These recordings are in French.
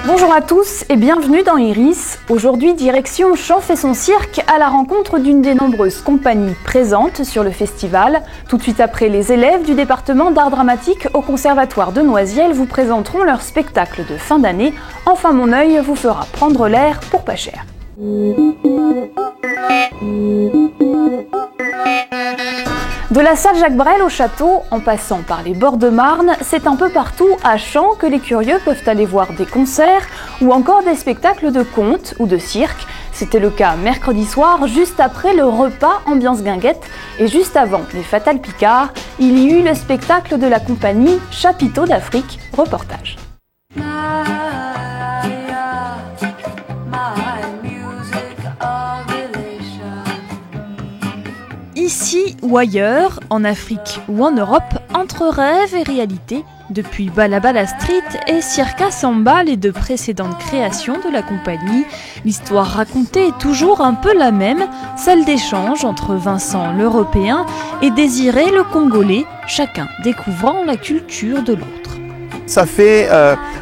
Bonjour à tous et bienvenue dans Iris. Aujourd'hui, direction Champf et son cirque à la rencontre d'une des nombreuses compagnies présentes sur le festival. Tout de suite après, les élèves du département d'art dramatique au Conservatoire de Noisiel vous présenteront leur spectacle de fin d'année. Enfin, mon œil vous fera prendre l'air pour pas cher. De la salle Jacques Brel au château, en passant par les bords de Marne, c'est un peu partout à Champf que les curieux peuvent aller voir des concerts ou encore des spectacles de contes ou de cirque. C'était le cas mercredi soir, juste après le repas ambiance guinguette et juste avant les Fatales Picards, il y eut le spectacle de la compagnie Chapiteaux d'Afrique, reportage. Ici ou ailleurs, en Afrique ou en Europe, entre rêve et réalité, depuis Balabala Street et Circa Samba, les deux précédentes créations de la compagnie, l'histoire racontée est toujours un peu la même, celle d'échanges entre Vincent l'Européen et Désiré le Congolais, chacun découvrant la culture de l'autre. Ça fait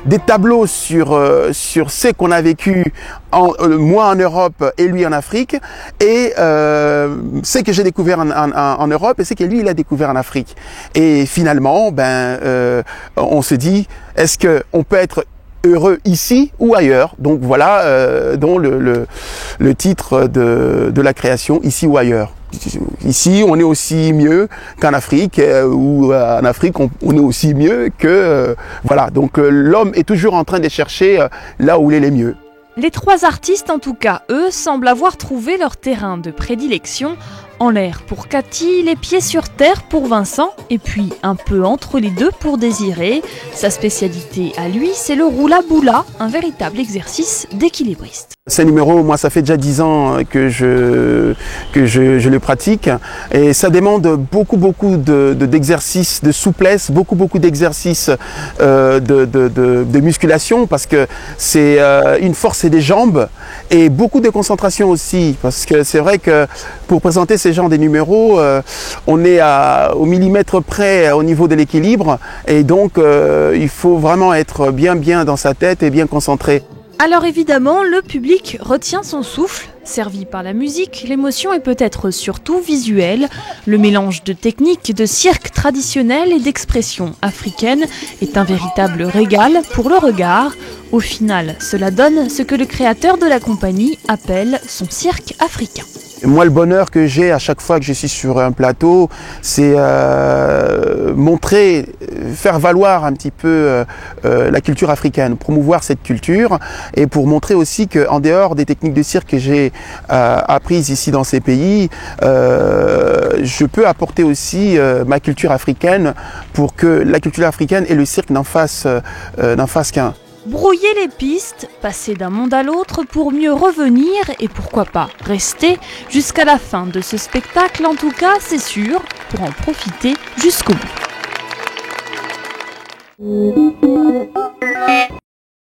des tableaux sur ce qu'on a vécu, moi en Europe et lui en Afrique, et ce que j'ai découvert en Europe et ce que lui il a découvert en Afrique. Et finalement, on se dit, est-ce qu'on peut être heureux ici ou ailleurs? Donc voilà, dont le titre de la création, ici ou ailleurs. Ici, on est aussi mieux qu'en Afrique, ou en Afrique, on est aussi mieux que... voilà, donc l'homme est toujours en train de chercher là où il est mieux. Les trois artistes, en tout cas, eux, semblent avoir trouvé leur terrain de prédilection. En l'air pour Cathy, les pieds sur terre pour Vincent, et puis un peu entre les deux pour Désiré. Sa spécialité à lui, c'est le roula-boula, un véritable exercice d'équilibriste. Ces numéros, moi, ça fait déjà 10 ans que je le pratique, et ça demande beaucoup d'exercices de souplesse, beaucoup d'exercices de musculation, parce que c'est une force des jambes et beaucoup de concentration aussi, parce que c'est vrai que pour présenter ces genres de numéros, on est au millimètre près au niveau de l'équilibre, et donc il faut vraiment être bien dans sa tête et bien concentré. Alors évidemment, le public retient son souffle. Servi par la musique, l'émotion est peut-être surtout visuelle. Le mélange de techniques de cirque traditionnel et d'expression africaine est un véritable régal pour le regard. Au final, cela donne ce que le créateur de la compagnie appelle son cirque africain. Moi, le bonheur que j'ai à chaque fois que je suis sur un plateau, c'est montrer, faire valoir un petit peu la culture africaine, promouvoir cette culture, et pour montrer aussi qu'en dehors des techniques de cirque que j'ai apprises ici dans ces pays, je peux apporter aussi ma culture africaine pour que la culture africaine et le cirque n'en fassent qu'un. Brouiller les pistes, passer d'un monde à l'autre pour mieux revenir et pourquoi pas rester jusqu'à la fin de ce spectacle, en tout cas c'est sûr, pour en profiter jusqu'au bout.